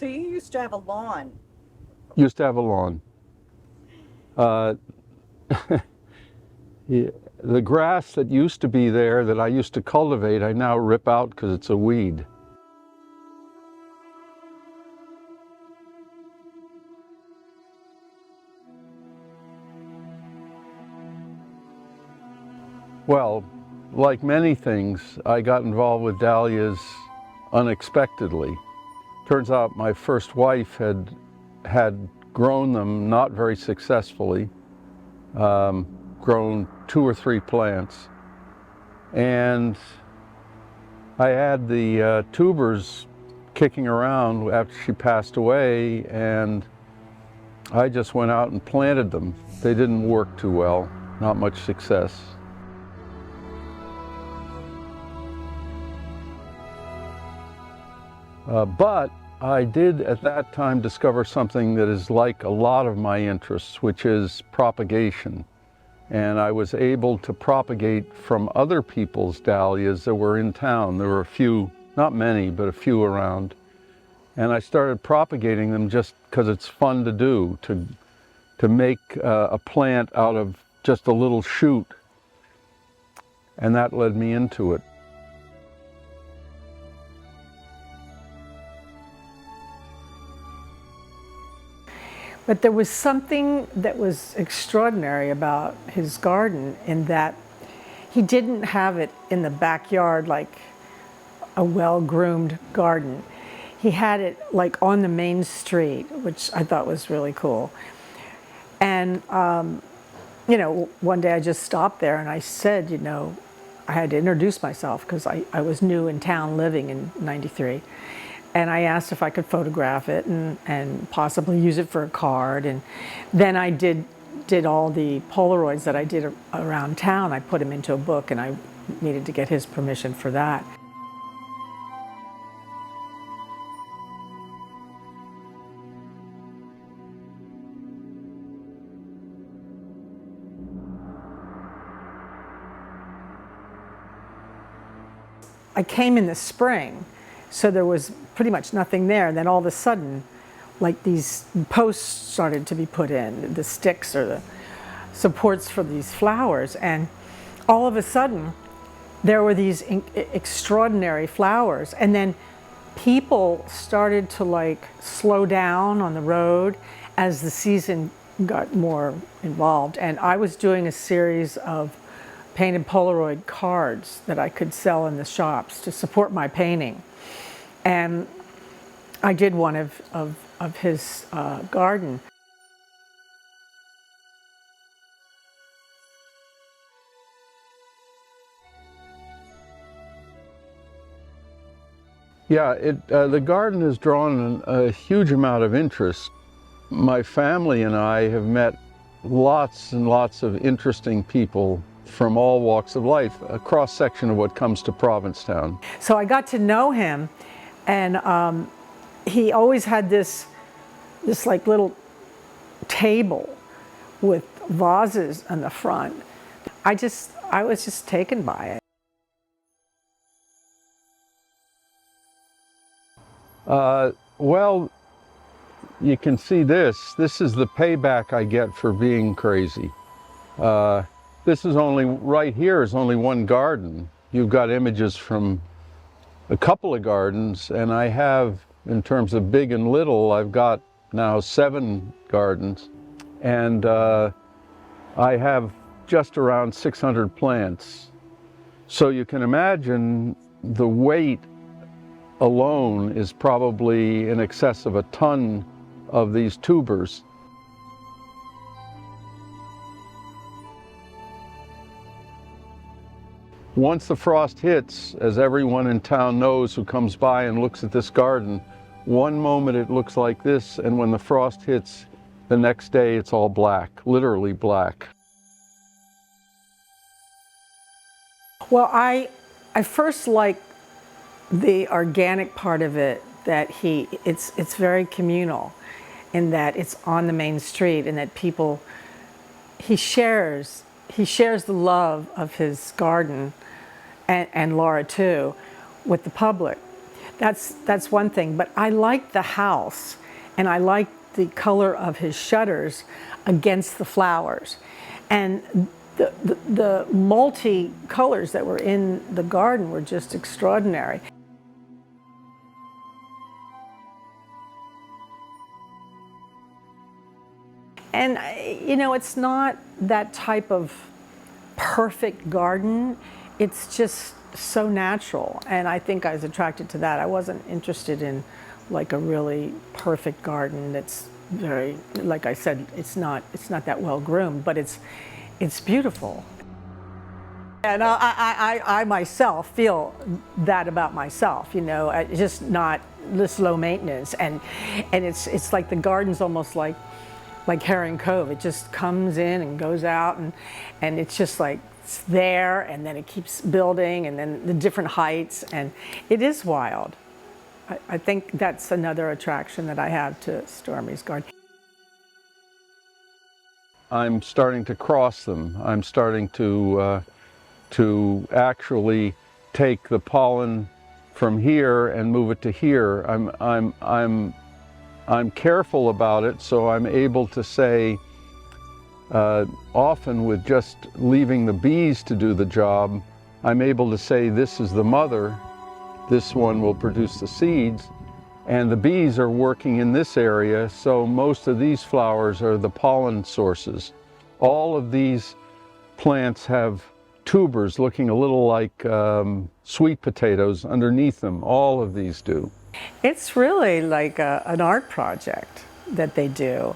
So you used to have a lawn. Used to have a lawn. Uh, yeah, the grass that used to be there that I used to cultivate, I now rip out because it's a weed. Well, like many things, I got involved with dahlias unexpectedly. Turns out my first wife had grown them not very successfully, grown 2 or 3 plants, and I had the tubers kicking around after she passed away, and I just went out and planted them. They didn't work too well, not much success. But I did at that time discover something that is like a lot of my interests, which is propagation. And I was able to propagate from other people's dahlias that were in town. There were a few, not many, but a few around. And I started propagating them just because it's fun to do, to make a plant out of just a little shoot. And that led me into it. But there was something that was extraordinary about his garden in that he didn't have it in the backyard like a well-groomed garden. He had it like on the main street, which I thought was really cool. And, you know, one day I just stopped there and I said, you know, I had to introduce myself because I was new in town living in '93. And I asked if I could photograph it and possibly use it for a card. And then I did all the Polaroids that I did around town. I put them into a book and I needed to get his permission for that. I came in the spring, so there was pretty much nothing there. And then all of a sudden, like these posts started to be put in, the sticks or the supports for these flowers. And all of a sudden, there were these extraordinary flowers. And then people started to like slow down on the road as the season got more involved. And I was doing a series of painted Polaroid cards that I could sell in the shops to support my painting. And I did one of his garden. Yeah, the garden has drawn a huge amount of interest. My family and I have met lots and lots of interesting people from all walks of life, a cross-section of what comes to Provincetown. So I got to know him, and he always had this like little table with vases in the front. I was just taken by it. Well, you can see this. This is the payback I get for being crazy. This is only, right here is only one garden. You've got images from a couple of gardens, and I have, in terms of big and little, I've got now 7 gardens. And I have just around 600 plants. So you can imagine the weight alone is probably in excess of a ton of these tubers. Once the frost hits, as everyone in town knows who comes by and looks at this garden, one moment it looks like this, and when the frost hits, the next day it's all black, literally black. Well, I first like the organic part of it, that it's very communal in that it's on the main street and that people, he shares the love of his garden, and Laura too, with the public. That's one thing, but I like the house, and I like the color of his shutters against the flowers. And the multi colors that were in the garden were just extraordinary. And you know, it's not that type of perfect garden. It's just so natural, and I think I was attracted to that. I wasn't interested in like a really perfect garden that's very, like I said, it's not that well groomed, but it's beautiful. And I myself feel that about myself, you know, just not this low maintenance, and it's like the garden's almost like Herring Cove. It just comes in and goes out, and it's just like it's there, and then it keeps building, and then the different heights, and it is wild. I think that's another attraction that I have to Stormy's garden. I'm starting to cross them. I'm starting to actually take the pollen from here and move it to here. I'm careful about it, so I'm able to say, often with just leaving the bees to do the job, I'm able to say this is the mother, this one will produce the seeds, and the bees are working in this area, so most of these flowers are the pollen sources. All of these plants have tubers looking a little like sweet potatoes underneath them. All of these do. It's really like an art project that they do.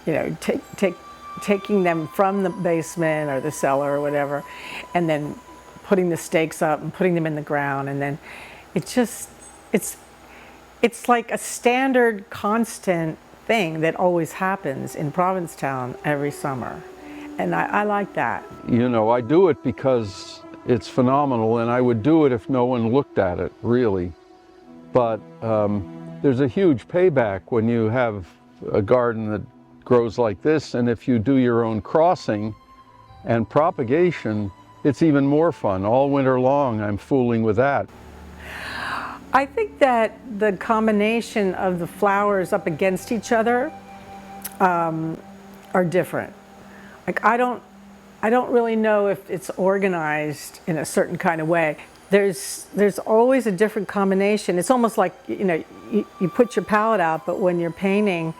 You know, taking them from the basement or the cellar or whatever, and then putting the stakes up and putting them in the ground, and then it's like a standard, constant thing that always happens in Provincetown every summer, and I like that. You know, I do it because it's phenomenal, and I would do it if no one looked at it, really. But there's a huge payback when you have a garden that grows like this, and if you do your own crossing and propagation, it's even more fun. All winter long, I'm fooling with that. I think that the combination of the flowers up against each other are different. Like I don't really know if it's organized in a certain kind of way. There's always a different combination. It's almost like, you know, you put your palette out, but when you're painting,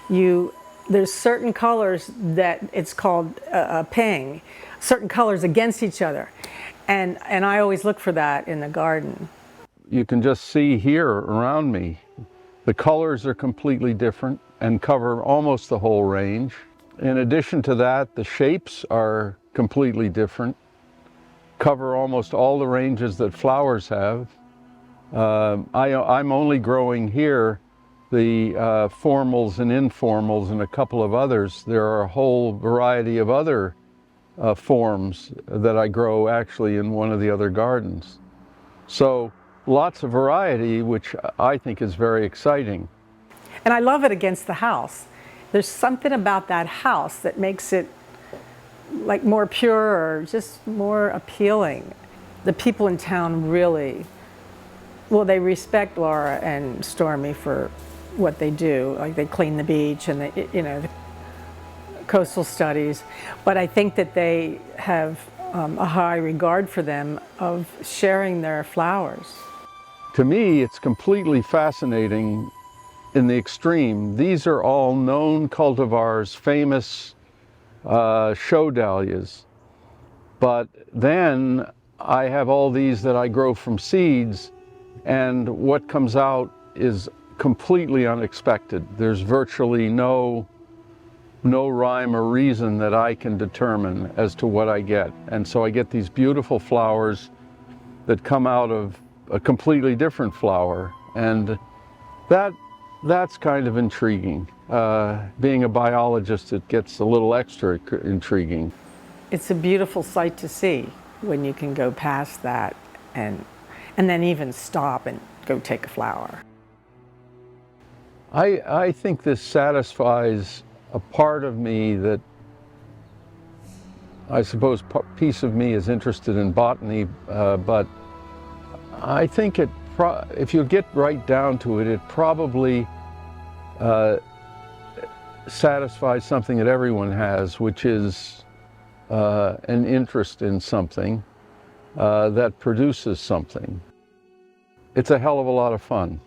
there's certain colors that it's called a ping, certain colors against each other, and I always look for that in the garden. You can just see here around me, the colors are completely different and cover almost the whole range. In addition to that, the shapes are completely different, cover almost all the ranges that flowers have. I'm only growing here the formals and informals and a couple of others. There are a whole variety of other forms that I grow actually in one of the other gardens. So lots of variety, which I think is very exciting. And I love it against the house. There's something about that house that makes it like more pure or just more appealing. The people in town really, well, they respect Laura and Stormy for what they do. Like they clean the beach and they, you know, the coastal studies. But I think that they have a high regard for them of sharing their flowers. To me, it's completely fascinating in the extreme. These are all known cultivars, famous show dahlias. But then I have all these that I grow from seeds, and what comes out is completely unexpected. There's virtually no rhyme or reason that I can determine as to what I get. And so I get these beautiful flowers that come out of a completely different flower, and that's kind of intriguing. Being a biologist, it gets a little extra intriguing. It's a beautiful sight to see when you can go past that and then even stop and go take a flower. I think this satisfies a part of me that I suppose a piece of me is interested in botany, but I think it if you get right down to it, it probably satisfies something that everyone has, which is an interest in something that produces something. It's a hell of a lot of fun.